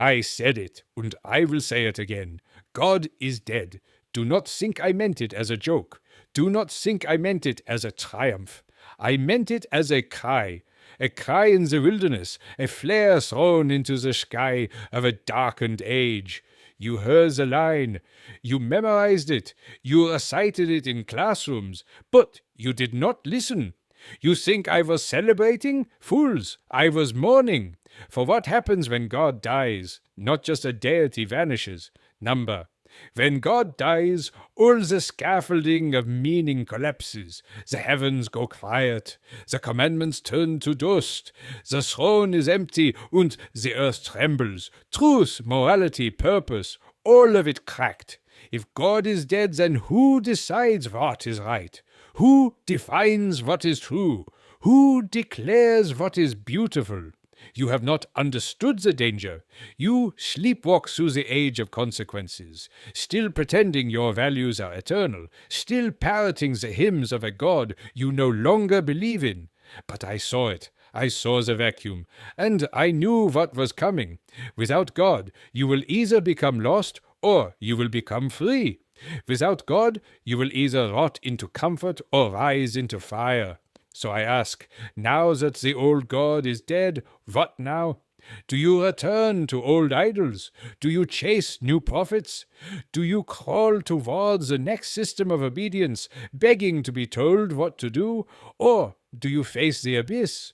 I said it, and I will say it again. God is dead. Do not think I meant it as a joke. Do not think I meant it as a triumph. I meant it as a cry in the wilderness, a flare thrown into the sky of a darkened age. You heard the line, you memorized it, you recited it in classrooms, but you did not listen. You think I was celebrating? Fools, I was mourning. For what happens when God dies? Not just a deity vanishes. Number. When God dies, all the scaffolding of meaning collapses. The heavens go quiet. The commandments turn to dust. The throne is empty, and the earth trembles. Truth, morality, purpose, all of it cracked. If God is dead, then who decides what is right? Who defines what is true? Who declares what is beautiful? You have not understood the danger. You sleepwalk through the age of consequences, still pretending your values are eternal, still parroting the hymns of a God you no longer believe in. But I saw it. I saw the vacuum, and I knew what was coming. Without God, you will either become lost or you will become free. Without God, you will either rot into comfort or rise into fire. So I ask, now that the old God is dead, what now? Do you return to old idols? Do you chase new prophets? Do you crawl towards the next system of obedience, begging to be told what to do? Or do you face the abyss?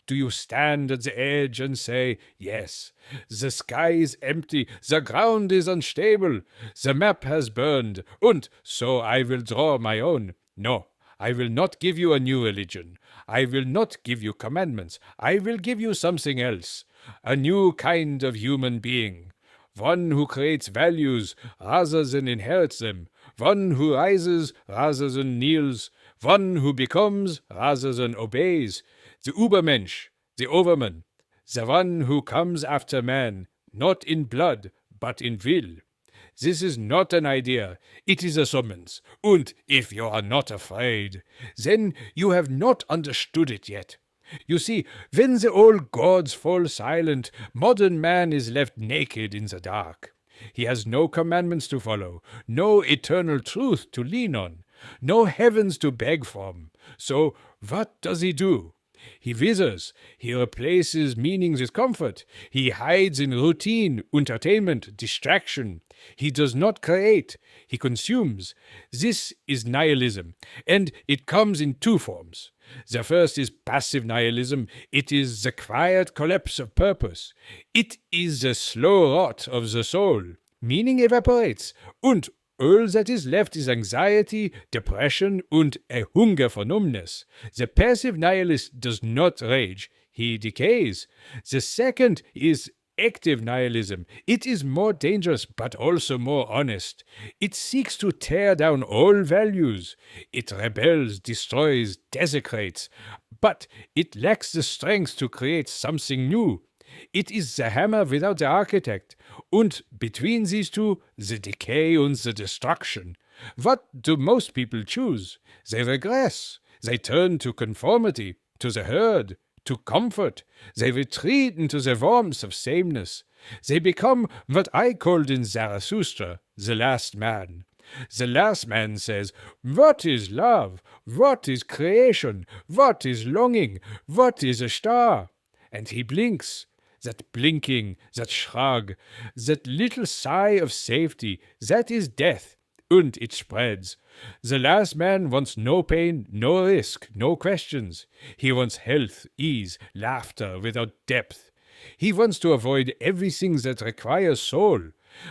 Do you stand at the edge and say, yes, the sky is empty, the ground is unstable, the map has burned, and so I will draw my own? No. I will not give you a new religion. I will not give you commandments. I will give you something else. A new kind of human being. One who creates values rather than inherits them. One who rises rather than kneels. One who becomes rather than obeys. The Ubermensch, the overman. The one who comes after man, not in blood, but in will. This is not an idea, it is a summons, and if you are not afraid, then you have not understood it yet. You see, when the old gods fall silent, modern man is left naked in the dark. He has no commandments to follow, no eternal truth to lean on, no heavens to beg from. So what does he do? He withers, he replaces meanings with comfort, he hides in routine, entertainment, distraction. He does not create, he consumes. This is nihilism, and it comes in two forms. The first is passive nihilism. It is the quiet collapse of purpose. It is the slow rot of the soul. Meaning evaporates, and all that is left is anxiety, depression, and a hunger for numbness. The passive nihilist does not rage, he decays. The second is active nihilism. It is more dangerous, but also more honest. It seeks to tear down all values. It rebels, destroys, desecrates, but it lacks the strength to create something new. It is the hammer without the architect, and between these two, the decay and the destruction. What do most people choose? They regress. They turn to conformity, to the herd, to comfort. They retreat into the warmth of sameness. They become what I called in Zarathustra, the last man. The last man says, what is love? What is creation? What is longing? What is a star? And he blinks. That blinking, that shrug, that little sigh of safety, that is death, and it spreads. The last man wants no pain, no risk, no questions. He wants health, ease, laughter without depth. He wants to avoid everything that requires soul.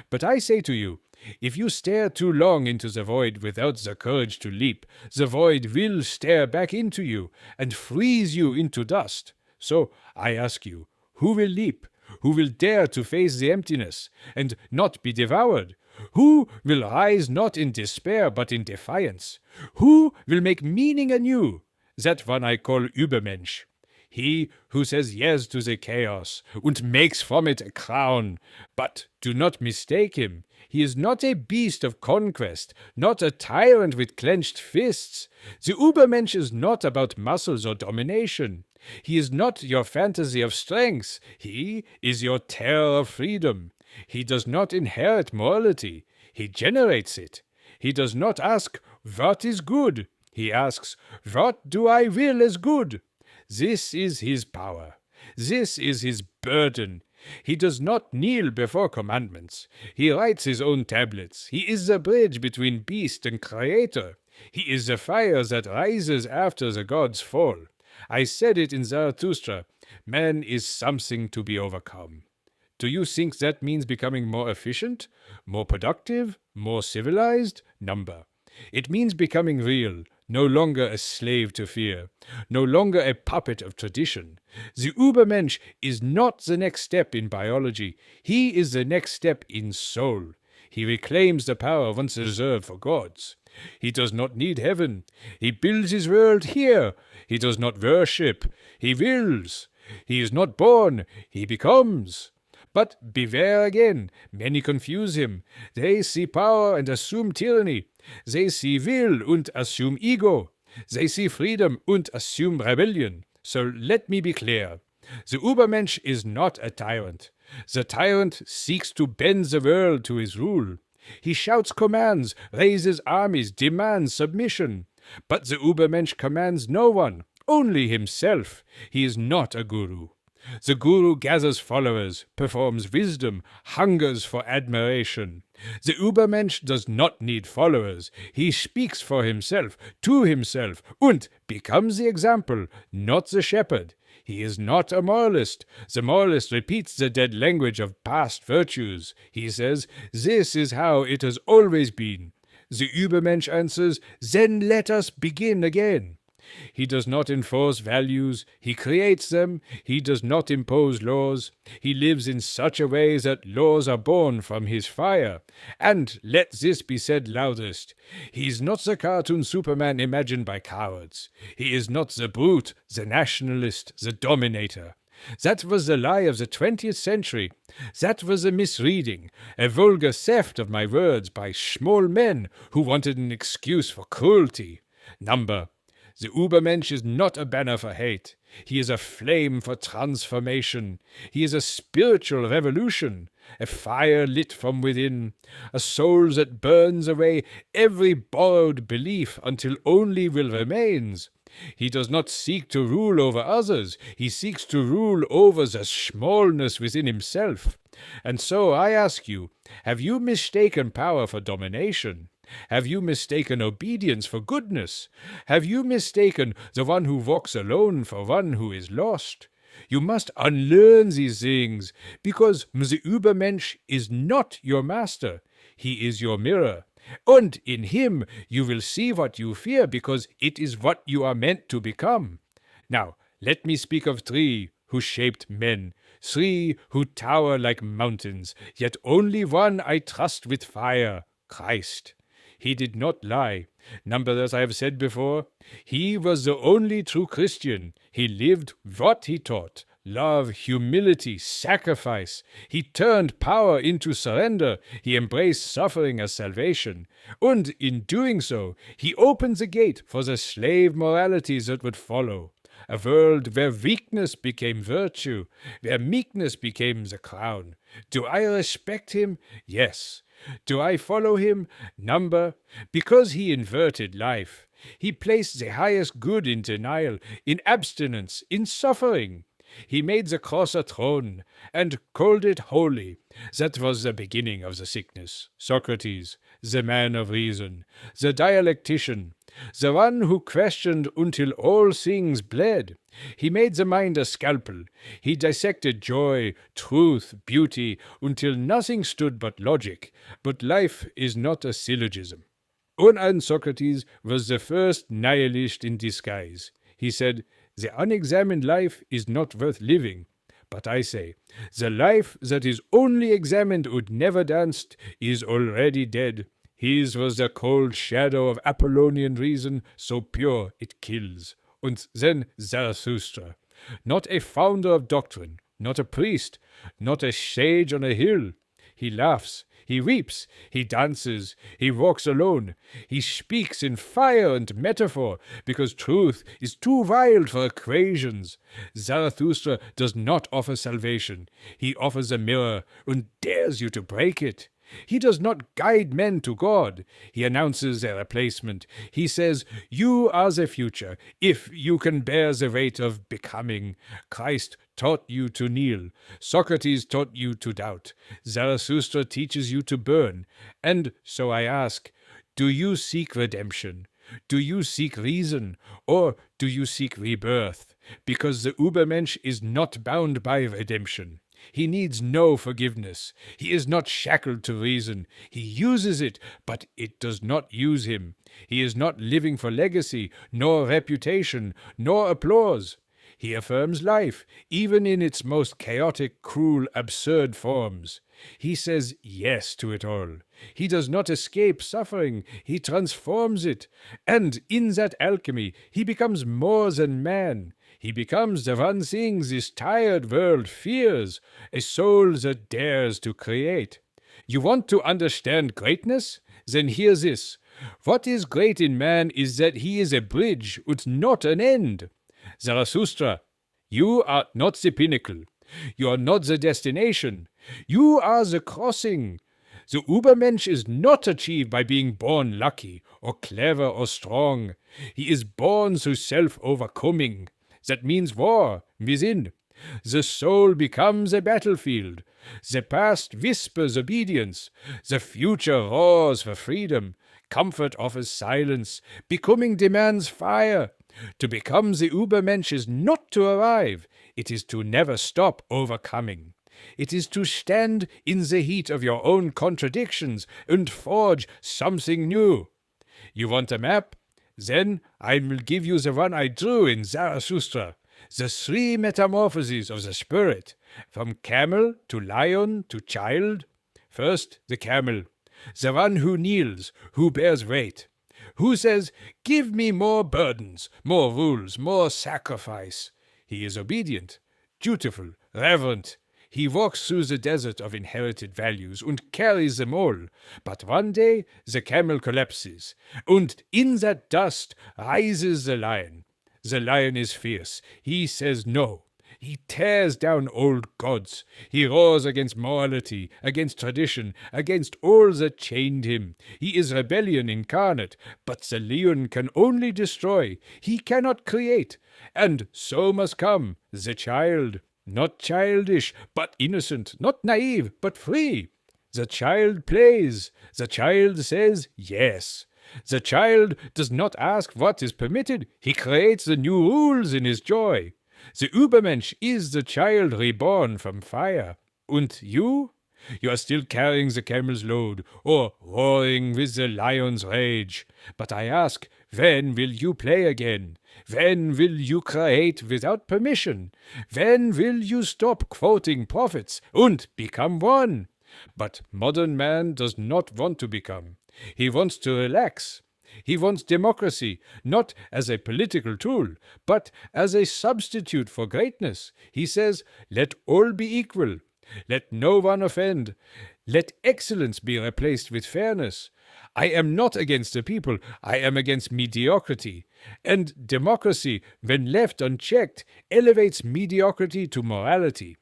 But I say to you, if you stare too long into the void without the courage to leap, the void will stare back into you and freeze you into dust. So I ask you, who will leap? Who will dare to face the emptiness and not be devoured? Who will rise not in despair but in defiance? Who will make meaning anew? That one I call Übermensch. He who says yes to the chaos and makes from it a crown. But do not mistake him. He is not a beast of conquest, not a tyrant with clenched fists. The Ubermensch is not about muscles or domination. He is not your fantasy of strength. He is your terror of freedom. He does not inherit morality. He generates it. He does not ask, what is good? He asks, what do I will as good? This is his power. This is his burden. He does not kneel before commandments. He writes his own tablets. He is the bridge between beast and creator. He is the fire that rises after the gods fall. I said it in Zarathustra. Man is something to be overcome. Do you think that means becoming more efficient, more productive, more civilized? Number. It means becoming real, no longer a slave to fear, no longer a puppet of tradition. The Ubermensch is not the next step in biology. He is the next step in soul. He reclaims the power once reserved for gods. He does not need heaven. He builds his world here. He does not worship. He wills. He is not born. He becomes. But beware again, many confuse him. They see power and assume tyranny. They see will and assume ego. They see freedom and assume rebellion. So let me be clear. The Ubermensch is not a tyrant. The tyrant seeks to bend the world to his rule. He shouts commands, raises armies, demands submission. But the Ubermensch commands no one, only himself. He is not a guru. The guru gathers followers, performs wisdom, hungers for admiration. The Übermensch does not need followers. He speaks for himself, to himself, and becomes the example, not the shepherd. He is not a moralist. The moralist repeats the dead language of past virtues. He says, this is how it has always been. The Übermensch answers, then let us begin again. He does not enforce values, he creates them, he does not impose laws, he lives in such a way that laws are born from his fire. And let this be said loudest, he is not the cartoon Superman imagined by cowards. He is not the brute, the nationalist, the dominator. That was the lie of the 20th century. That was a misreading, a vulgar theft of my words by small men who wanted an excuse for cruelty. Number. The Ubermensch is not a banner for hate. He is a flame for transformation. He is a spiritual revolution, a fire lit from within, a soul that burns away every borrowed belief until only will remains. He does not seek to rule over others. He seeks to rule over the smallness within himself. And so I ask you, have you mistaken power for domination? Have you mistaken obedience for goodness? Have you mistaken the one who walks alone for one who is lost? You must unlearn these things, because the Übermensch is not your master. He is your mirror. And in him you will see what you fear, because it is what you are meant to become. Now, let me speak of three who shaped men, three who tower like mountains, yet only one I trust with fire, Christ. He did not lie. Number, as I have said before, he was the only true Christian. He lived what he taught. Love, humility, sacrifice. He turned power into surrender. He embraced suffering as salvation. And in doing so, he opened the gate for the slave moralities that would follow. A world where weakness became virtue, where meekness became the crown. Do I respect him? Yes. Do I follow him? Number, because he inverted life. He placed the highest good in denial, in abstinence, in suffering. He made the cross a throne, and called it holy. That was the beginning of the sickness. Socrates, the man of reason, the dialectician, the one who questioned until all things bled. He made the mind a scalpel. He dissected joy, truth, beauty, until nothing stood but logic. But life is not a syllogism. And Socrates was the first nihilist in disguise. He said, the unexamined life is not worth living. But I say, the life that is only examined and never danced is already dead. His was the cold shadow of Apollonian reason, so pure it kills. And then Zarathustra, not a founder of doctrine, not a priest, not a sage on a hill. He laughs, He weeps, he dances, he walks alone. He speaks in fire and metaphor, because truth is too wild for equations. Zarathustra does not offer salvation. He offers a mirror and dares you to break it. He does not guide men to God. He announces their replacement. He says, you are the future, if you can bear the weight of becoming. Christ taught you to kneel. Socrates taught you to doubt. Zarathustra teaches you to burn. And so I ask, do you seek redemption? Do you seek reason? Or do you seek rebirth? Because the Ubermensch is not bound by redemption. He needs no forgiveness. He is not shackled to reason. He uses it, but it does not use him. He is not living for legacy, nor reputation, nor applause. He affirms life, even in its most chaotic, cruel, absurd forms. He says yes to it all. He does not escape suffering. He transforms it. And in that alchemy, he becomes more than man. He becomes the one thing this tired world fears, a soul that dares to create. You want to understand greatness? Then hear this. What is great in man is that he is a bridge and not an end. Zarathustra, you are not the pinnacle. You are not the destination. You are the crossing. The Ubermensch is not achieved by being born lucky or clever or strong. He is born through self-overcoming. That means war within. The soul becomes a battlefield. The past whispers obedience. The future roars for freedom. Comfort offers silence. Becoming demands fire. To become the Ubermensch is not to arrive. It is to never stop overcoming. It is to stand in the heat of your own contradictions and forge something new. You want a map? Then I will give you the one I drew in Zarathustra, the three metamorphoses of the spirit, from camel to lion to child. First, the camel, the one who kneels, who bears weight, who says, give me more burdens, more rules, more sacrifice. He is obedient, dutiful, reverent. He walks through the desert of inherited values and carries them all. But one day the camel collapses, and in that dust rises the lion. The lion is fierce. He says no. He tears down old gods. He roars against morality, against tradition, against all that chained him. He is rebellion incarnate, but the lion can only destroy. He cannot create. And so must come the child. Not childish, but innocent, not naive, but free. The child plays. The child says yes. The child does not ask what is permitted. He creates the new rules in his joy. The Übermensch is the child reborn from fire. And you? You are still carrying the camel's load, or roaring with the lion's rage. But I ask, when will you play again? When will you create without permission? When will you stop quoting prophets and become one? But modern man does not want to become. He wants to relax. He wants democracy, not as a political tool, but as a substitute for greatness. He says, let all be equal. Let no one offend. Let excellence be replaced with fairness. I am not against the people. I am against mediocrity. And democracy, when left unchecked, elevates mediocrity to morality.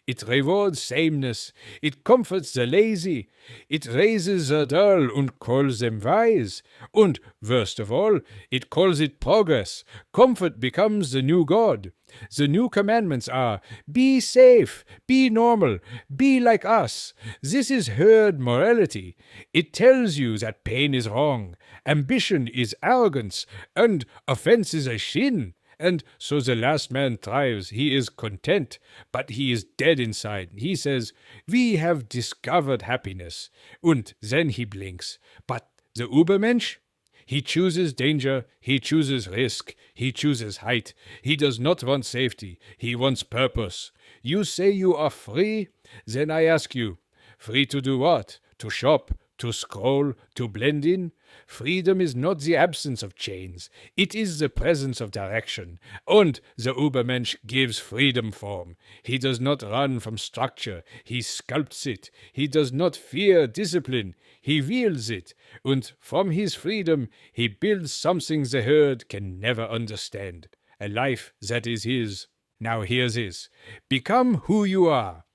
It rewards sameness. It comforts the lazy. It raises the dull and calls them wise. And, worst of all, it calls it progress. Comfort becomes the new God. The new commandments are, be safe, be normal, be like us. This is herd morality. It tells you that pain is wrong, ambition is arrogance, and offense is a sin. And so the last man thrives. He is content, but he is dead inside. He says, we have discovered happiness. And then he blinks. But the Ubermensch? He chooses danger, he chooses risk, he chooses height. He does not want safety, he wants purpose. You say you are free? Then I ask you, free to do what? To shop, to scroll, to blend in. Freedom is not the absence of chains. It is the presence of direction. And the Ubermensch gives freedom form. He does not run from structure. He sculpts it. He does not fear discipline. He wields it. And from his freedom, he builds something the herd can never understand. A life that is his. Now hear this. Become who you are.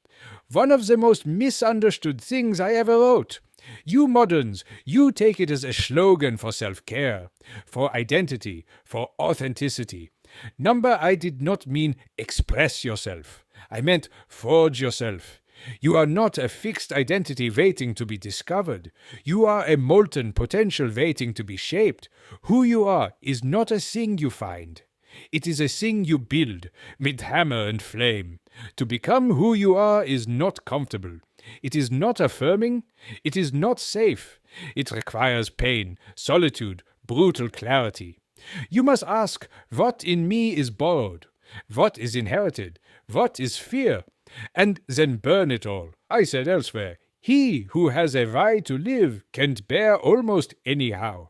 One of the most misunderstood things I ever wrote. You moderns, you take it as a slogan for self-care, for identity, for authenticity. Number, I did not mean express yourself. I meant forge yourself. You are not a fixed identity waiting to be discovered. You are a molten potential waiting to be shaped. Who you are is not a thing you find. It is a thing you build, with hammer and flame. To become who you are is not comfortable. It is not affirming. It is not safe. It requires pain, solitude, brutal clarity. You must ask, what in me is borrowed? What is inherited? What is fear? And then burn it all. I said elsewhere, he who has a why to live can bear almost anyhow.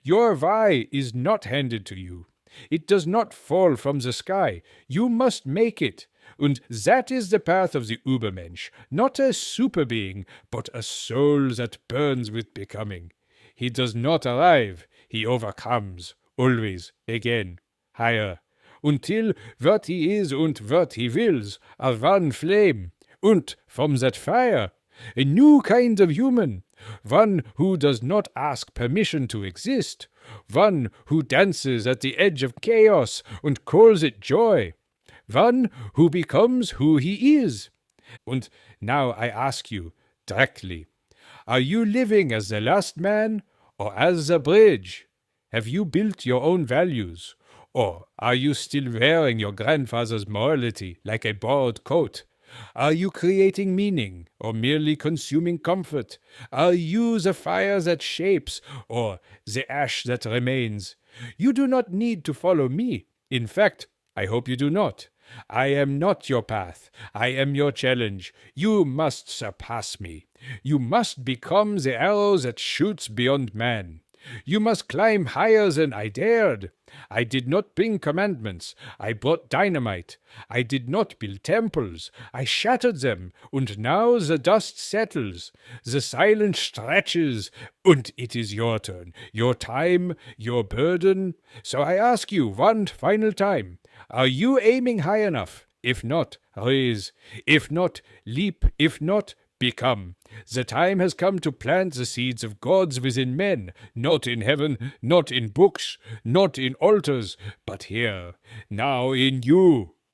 Your why is not handed to you. It does not fall from the sky. You must make it. And that is the path of the Ubermensch, not a super being, but a soul that burns with becoming. He does not arrive, he overcomes, always, again, higher, until what he is and what he wills are one flame, and from that fire, a new kind of human, one who does not ask permission to exist, one who dances at the edge of chaos and calls it joy, one who becomes who he is. And now I ask you, directly, are you living as the last man or as the bridge? Have you built your own values? Or are you still wearing your grandfather's morality like a borrowed coat? Are you creating meaning or merely consuming comfort? Are you the fire that shapes or the ash that remains? You do not need to follow me. In fact, I hope you do not. I am not your path. I am your challenge. You must surpass me. You must become the arrow that shoots beyond man. You must climb higher than I dared. I did not bring commandments. I brought dynamite. I did not build temples. I shattered them, and now the dust settles. The silence stretches, and it is your turn, your time, your burden. So I ask you one final time, are you aiming high enough? If not, raise. If not, leap. If not, become. The time has come to plant the seeds of gods within men, not in heaven, not in books, not in altars, but here, now in you.